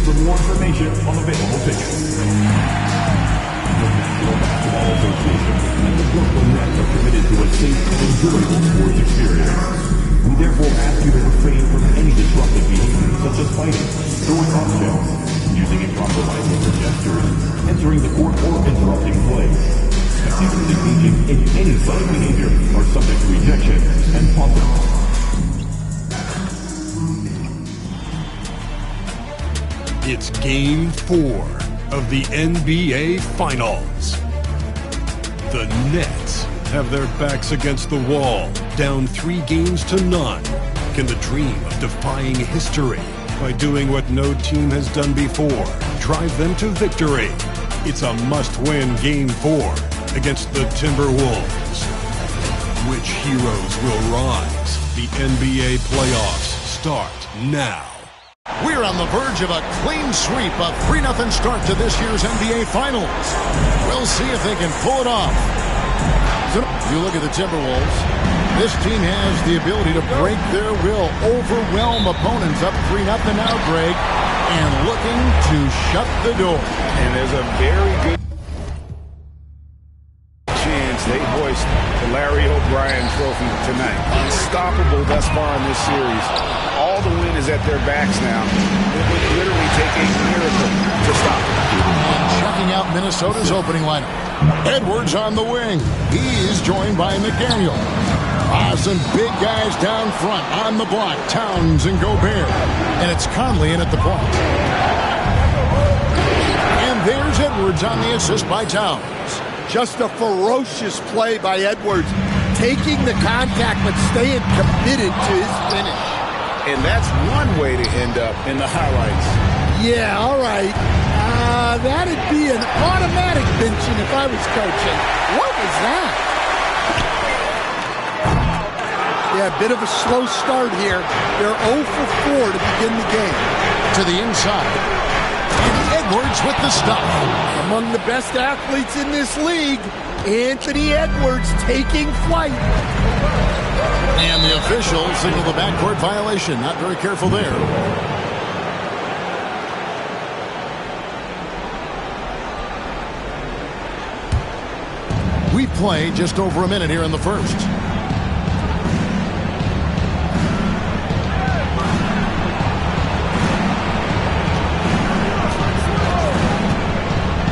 for more information on available tickets. The National Basketball Association and the Brooklyn Nets are committed to a safe and enjoyable sports experience. We therefore ask you to refrain from any disruptive behavior such as fighting, throwing objects, using improper language or gestures, entering the court or interrupting play. Spectators engaging in any such behavior are subject to ejection and punishment. It's Game 4 of the NBA Finals. The Nets have their backs against the wall, down 3-0. Can the dream of defying history by doing what no team has done before drive them to victory? It's a must-win Game 4 against the Timberwolves. Which heroes will rise? The NBA playoffs start now. We're on the verge of a clean sweep, a 3-0 start to this year's NBA Finals. We'll see if they can pull it off. You look at the Timberwolves. This team has the ability to break their will, overwhelm opponents up 3-0 now, Greg, and looking to shut the door. And there's a very good chance they hoist the Larry O'Brien Trophy tonight. Unstoppable thus far in this series. All the wind is at their backs now. It would literally take a miracle to stop them. Checking out Minnesota's opening lineup. Edwards on the wing. He's joined by McDaniel. Some big guys down front on the block. Towns and Gobert. And it's Conley in at the point. And there's Edwards on the assist by Towns. Just a ferocious play by Edwards. Taking the contact but staying committed to his finish. And that's one way to end up in the highlights. Yeah, all right. That'd be an automatic benching if I was coaching. What was that? Yeah, a bit of a slow start here. They're 0 for 4 to begin the game. To the inside. And Edwards with the stop. Among the best athletes in this league, Anthony Edwards taking flight. And the officials signal the backcourt violation. Not very careful there. We play just over a minute here in the first.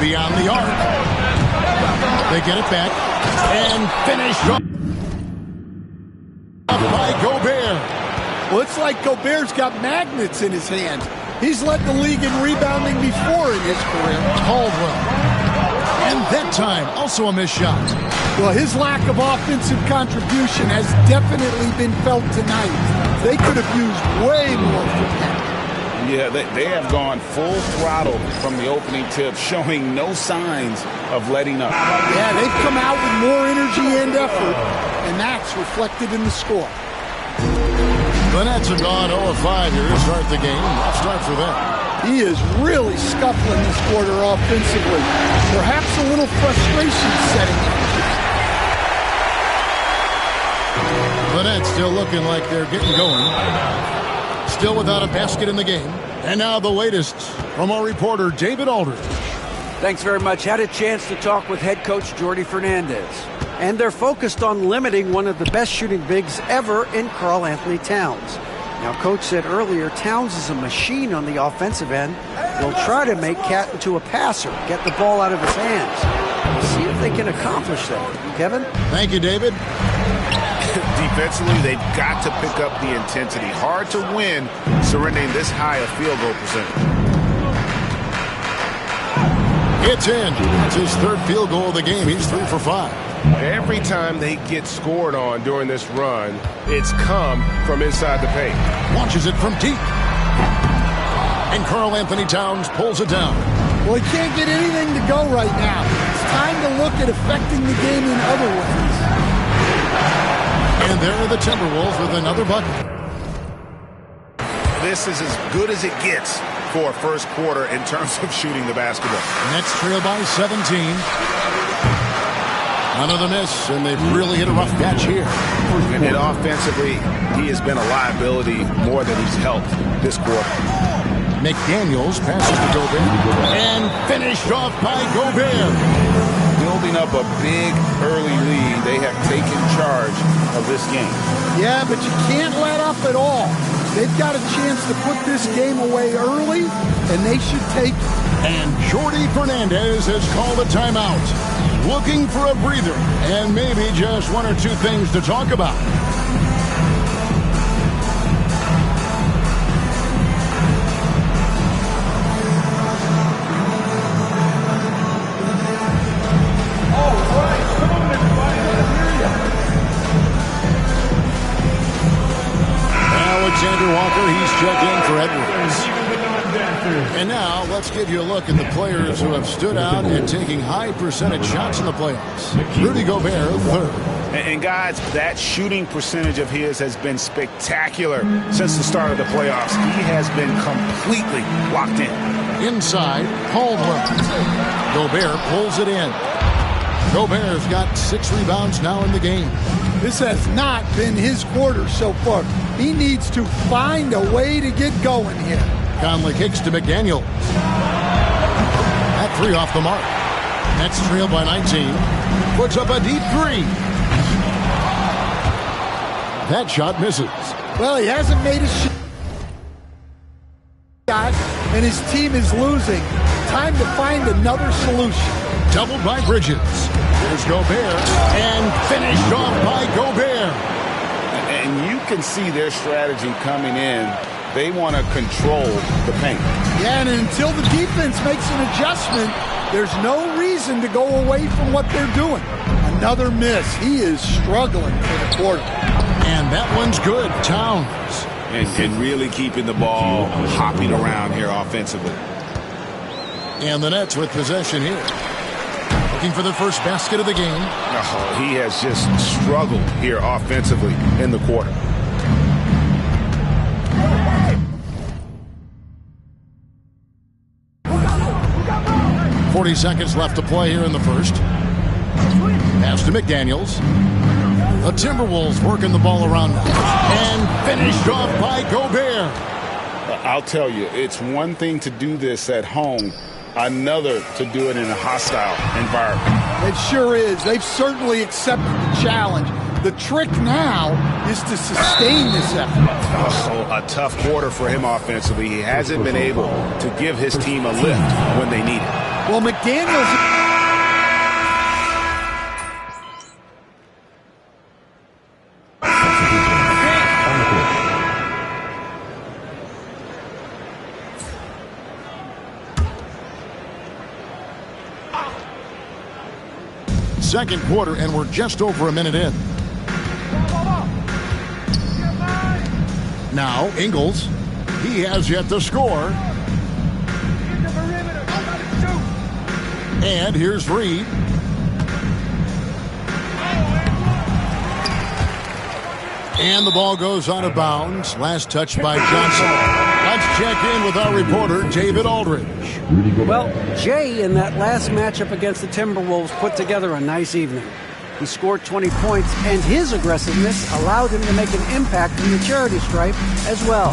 Beyond the arc. They get it back. And finish up by Gobert. Well, it's like Gobert's got magnets in his hand. He's led the league in rebounding before in his career. Caldwell. And that time, also a missed shot. Well, his lack of offensive contribution has definitely been felt tonight. They could have used way more from him. Yeah, they have gone full throttle from the opening tip, showing no signs of letting up. Yeah, they've come out with more energy and effort, and that's reflected in the score. The Nets have gone 0-5 here to start the game. Rough start for them. He is really scuffling this quarter offensively. Perhaps a little frustration setting in. The Nets still looking like they're getting going. Still without a basket in the game. And now the latest from our reporter, David Aldridge. Thanks very much. Had a chance to talk with head coach Jordi Fernandez. And they're focused on limiting one of the best shooting bigs ever in Karl-Anthony Towns. Now, Coach said earlier, Towns is a machine on the offensive end. They'll try to make Cat into a passer, get the ball out of his hands. We'll see if they can accomplish that. Kevin? Thank you, David. Defensively, they've got to pick up the intensity. Hard to win surrendering this high a field goal percentage. It's in. It's his third field goal of the game. He's 3 for 5. Every time they get scored on during this run, it's come from inside the paint. Launches it from deep. And Karl-Anthony Towns pulls it down. Well, he can't get anything to go right now. It's time to look at affecting the game in other ways. And there are the Timberwolves with another bucket. This is as good as it gets for a first quarter in terms of shooting the basketball. Nets trail by 17. Another miss, and they've really hit a rough patch here. And offensively, he has been a liability more than he's helped this quarter. McDaniels passes to Gobert. And finished off by Gobert. Building up a big early lead. They have taken charge of this game. Yeah, but you can't let up at all. They've got a chance to put this game away early, and they should take it. And Jordi Fernandez has called a timeout. Looking for a breather and maybe just one or two things to talk about. Alexander Walker, he's checked in for Edwards. And now let's give you a look at the players who have stood out and taking high percentage shots in the playoffs. Rudy Gobert, third. And guys, that shooting percentage of his has been spectacular since the start of the playoffs. He has been completely locked in. Inside, Caldwell. Gobert pulls it in. Gobert's got 6 rebounds now in the game. This has not been his quarter so far. He needs to find a way to get going here. Conley kicks to McDaniels. That 3 off the mark. Nets trail by 19. Puts up a deep 3. That shot misses. Well, he hasn't made a shot, and his team is losing. Time to find another solution. Doubled by Bridges. Here's Gobert. And finished off by Gobert. And you can see their strategy coming in. They want to control the paint. Yeah, and until the defense makes an adjustment, there's no reason to go away from what they're doing. Another miss. He is struggling for the quarter. And that one's good. Towns. And really keeping the ball hopping around here offensively. And the Nets with possession here. Looking for the first basket of the game. Oh, he has just struggled here offensively in the quarter. Seconds left to play here in the first. Pass to McDaniels. The Timberwolves working the ball around now. And finished off by Gobert. I'll tell you, it's one thing to do this at home, another to do it in a hostile environment. It sure is. They've certainly accepted the challenge. The trick now is to sustain this effort. Oh, a tough quarter for him offensively. He hasn't been able to give his team a lift when they need it. Well, McDaniels... Second quarter, and we're just over a minute in. Now, Ingles. He has yet to score. And here's Reed. And the ball goes out of bounds. Last touch by Johnson. Let's check in with our reporter, David Aldridge. Well, Jay, in that last matchup against the Timberwolves, put together a nice evening. He scored 20 points, and his aggressiveness allowed him to make an impact in the charity stripe as well.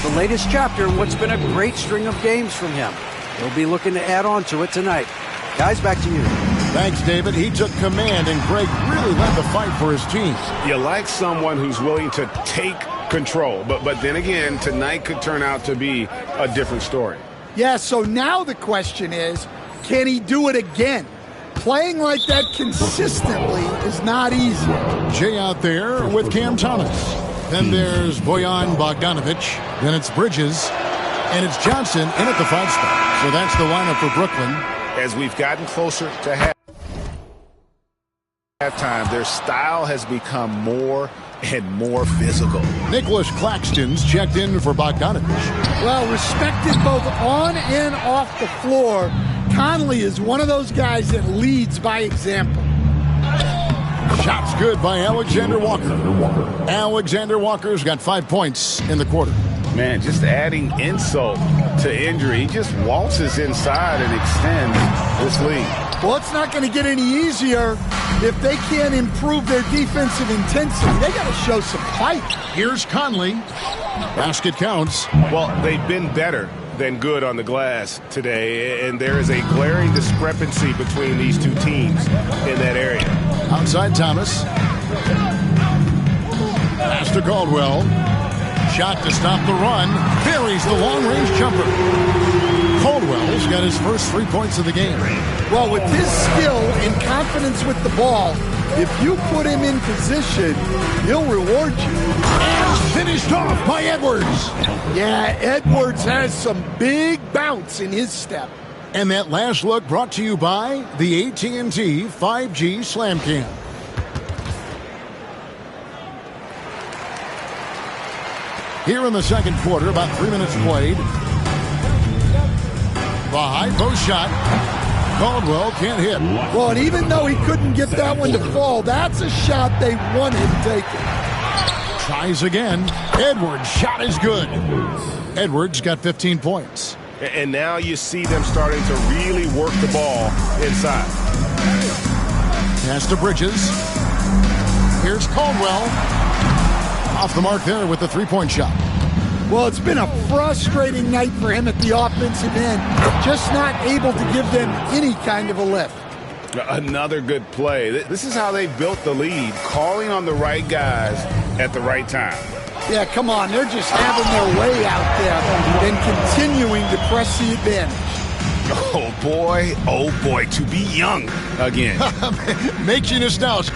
The latest chapter in what's been a great string of games from him. He'll be looking to add on to it tonight. Guys, back to you. Thanks, David. He took command, and Greg really led the fight for his team. You like someone who's willing to take control, but then again, tonight could turn out to be a different story. Yeah, so now the question is, can he do it again? Playing like that consistently is not easy. Jay out there with Cam Thomas. Then there's Bojan Bogdanovic. Then it's Bridges. And it's Johnson in at the 5 spot. So that's the lineup for Brooklyn. As we've gotten closer to halftime, their style has become more and more physical. Nicholas Claxton's checked in for Bogdanovic. Well, respected both on and off the floor, Conley is one of those guys that leads by example. Shots good by Alexander Walker. Alexander Walker's got 5 points in the quarter. Man, just adding insult to injury. He just waltzes inside and extends this lead. Well, it's not going to get any easier if they can't improve their defensive intensity. They got to show some fight. Here's Conley. Basket counts. Well, they've been better than good on the glass today, and there is a glaring discrepancy between these two teams in that area. Outside Thomas. Pass to Caldwell. Shot to stop the run. Buries the long-range jumper. Caldwell's got his first 3 points of the game. Well, with his skill and confidence with the ball, if you put him in position, he'll reward you. And finished off by Edwards. Yeah, Edwards has some big bounce in his step. And that last look brought to you by the AT&T 5G Slam Cam. Here in the second quarter, about 3 minutes played. The high post shot. Caldwell can't hit. Well, and even though he couldn't get that one to fall, that's a shot they want him taking. Tries again. Edwards' shot is good. Edwards got 15 points. And now you see them starting to really work the ball inside. Pass to Bridges. Here's Caldwell. Off the mark there with the three-point shot. Well, it's been a frustrating night for him at the offensive end. Just not able to give them any kind of a lift. Another good play. This is how they built the lead, calling on the right guys at the right time. Yeah, come on. They're just having their way out there and continuing to press the advantage. Oh boy, to be young again. Makes you nostalgic.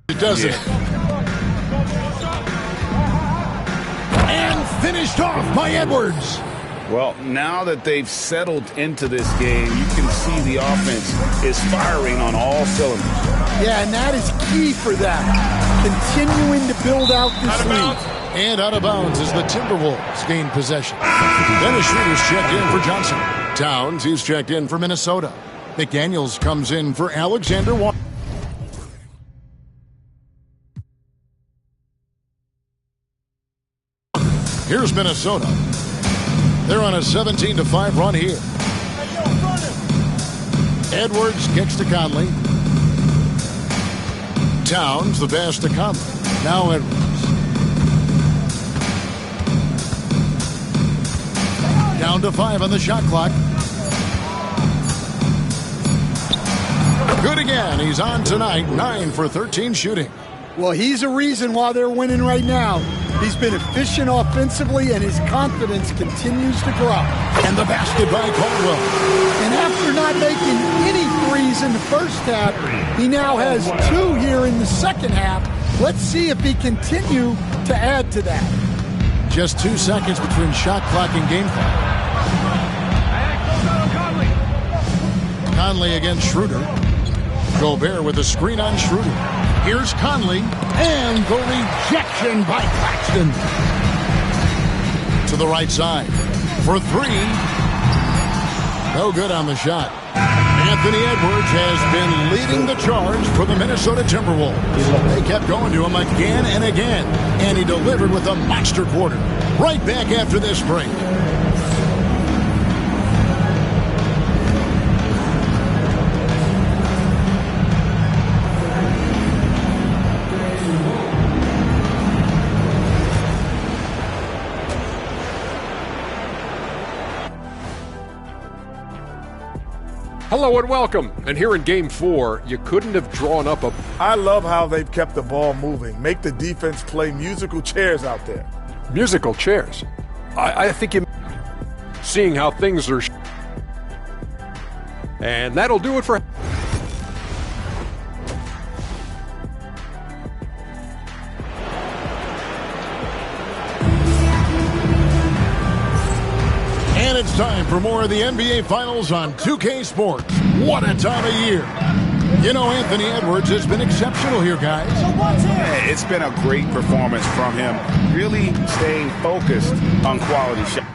It doesn't. Yeah. And finished off by Edwards. Well, now that they've settled into this game, you can see the offense is firing on all cylinders. Yeah, and that is key for them. Continuing to build out this lead. And out of bounds as the Timberwolves gain possession. Dennis Schroeder's checked in for Johnson. Towns, he's checked in for Minnesota. McDaniels comes in for Alexander Walker. Here's Minnesota. They're on a 17-5 run here. Edwards kicks to Conley. Towns, the pass to Conley. Now Edwards. Down to 5 on the shot clock. Good again. He's on tonight. 9 for 13 shooting. Well, he's a reason why they're winning right now. He's been efficient offensively, and his confidence continues to grow. And the basket by Caldwell. And after not making any threes in the first half, he now has 2 here in the second half. Let's see if he continue to add to that. Just 2 seconds between shot clock and game clock. Conley against Schroeder. Gobert with a screen on Schroeder. Here's Conley, and the rejection by Claxton. To the right side for 3. No good on the shot. Anthony Edwards has been leading the charge for the Minnesota Timberwolves. They kept going to him again and again, and he delivered with a monster quarter. Right back after this break. Hello and welcome. And here in Game 4, you couldn't have drawn up a... I love how they've kept the ball moving. Make the defense play musical chairs out there. Musical chairs. I think you... Seeing how things are... And that'll do it for... And it's time for more of the NBA Finals on 2K Sports. What a time of year. You know, Anthony Edwards has been exceptional here, guys. Yeah, it's been a great performance from him. Really staying focused on quality shots.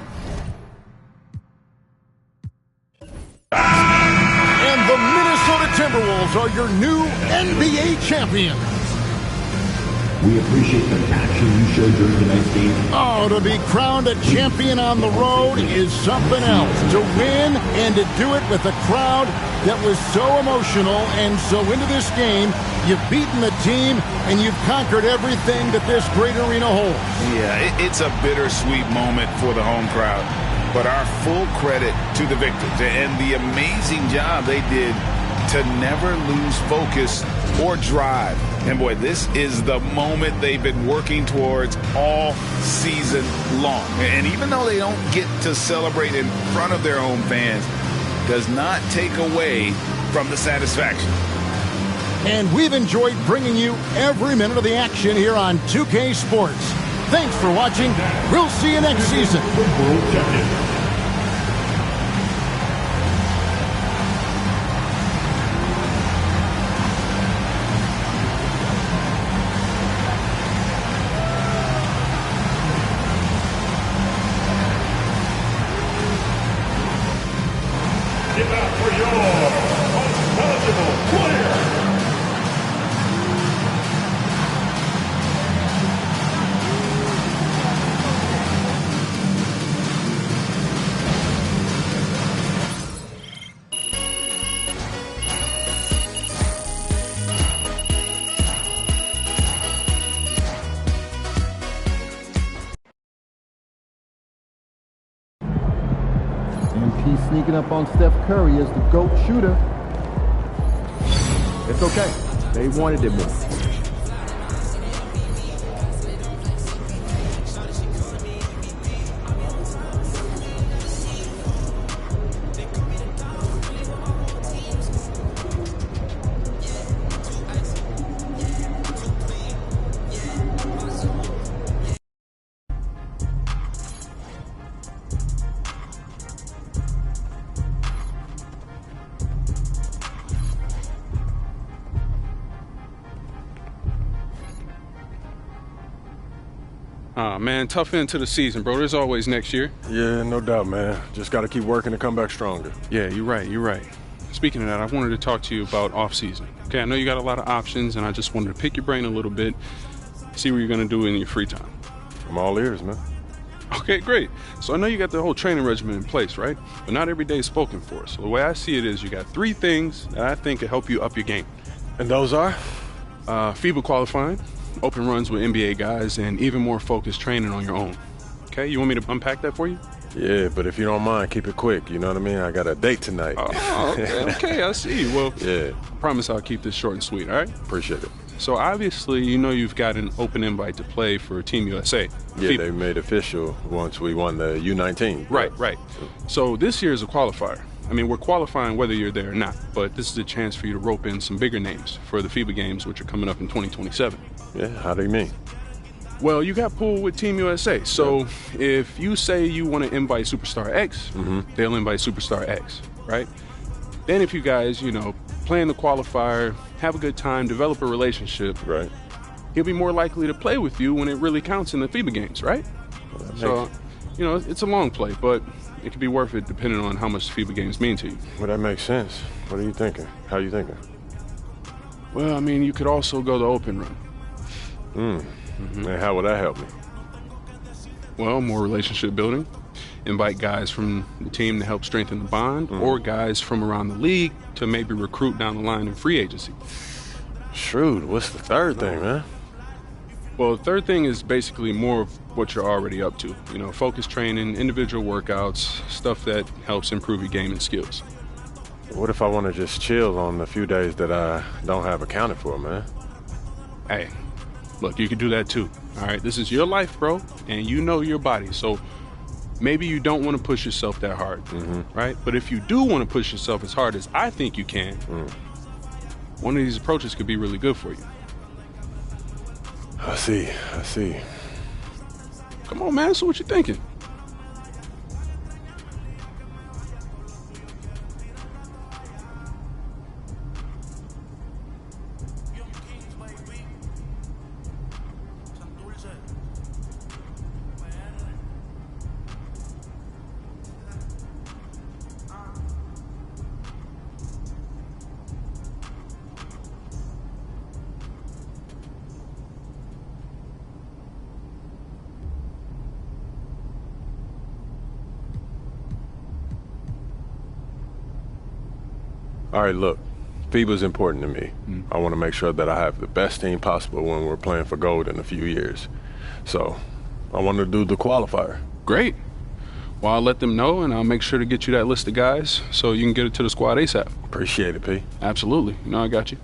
And the Minnesota Timberwolves are your new NBA champions. We appreciate the passion you showed during tonight's game. Oh, to be crowned a champion on the road is something else. To win and to do it with a crowd that was so emotional and so into this game, you've beaten the team and you've conquered everything that this great arena holds. Yeah, it's a bittersweet moment for the home crowd. But our full credit to the victors and the amazing job they did to never lose focus or drive. And boy, this is the moment they've been working towards all season long. And even though they don't get to celebrate in front of their home fans, does not take away from the satisfaction. And we've enjoyed bringing you every minute of the action here on 2K Sports. Thanks for watching. We'll see you next season. World champion. Give out for your most eligible player. MP sneaking up on Steph Curry as the GOAT shooter. It's okay. They wanted it more. Man, tough end to the season, bro. There's always next year. Yeah, no doubt, man. Just got to keep working to come back stronger. Yeah, you're right. Speaking of that, I wanted to talk to you about off-season. Okay, I know you got a lot of options, and I just wanted to pick your brain a little bit, see what you're going to do in your free time. I'm all ears, man. Okay, great. So I know you got the whole training regimen in place, right? But not every day is spoken for. So the way I see it is you got 3 things that I think can help you up your game. And those are? FIBA qualifying, open runs with NBA guys, and even more focused training on your own. Okay, you want me to unpack that for you? Yeah, but if you don't mind, keep it quick. You know what I mean? I got a date tonight. Oh, okay, I see. Well, yeah. I promise I'll keep this short and sweet, all right? Appreciate it. So obviously, you know you've got an open invite to play for Team USA. Yeah, they made official once we won the U19. Right. So this year is a qualifier. I mean, we're qualifying whether you're there or not, but this is a chance for you to rope in some bigger names for the FIBA games, which are coming up in 2027. Yeah, how do you mean? Well, you got pulled with Team USA. So if you say you want to invite Superstar X, they'll invite Superstar X, right? Then if you guys, play in the qualifier, have a good time, develop a relationship, right? He'll be more likely to play with you when it really counts in the FIBA games, right? So, it's a long play, but it could be worth it depending on how much the FIBA games mean to you. Well, that makes sense. What are you thinking? How are you thinking? Well, I mean, you could also go the open run. And how would that help me? Well, more relationship building. Invite guys from the team to help strengthen the bond, or guys from around the league to maybe recruit down the line in free agency. Shrewd. What's the third thing, man? Well, the third thing is basically more of what you're already up to. Focus training, individual workouts, stuff that helps improve your game and skills. What if I want to just chill on the few days that I don't have accounted for, man? Hey, look, you can do that too. All right, this is your life, bro, and you know your body. So maybe you don't want to push yourself that hard, right? But if you do want to push yourself as hard as I think you can, one of these approaches could be really good for you. I see. Come on, man. So what you thinking? All right, look, FIBA's important to me. I want to make sure that I have the best team possible when we're playing for gold in a few years. So I want to do the qualifier. Great. Well, I'll let them know, and I'll make sure to get you that list of guys so you can get it to the squad ASAP. Appreciate it, P. Absolutely. You know I got you.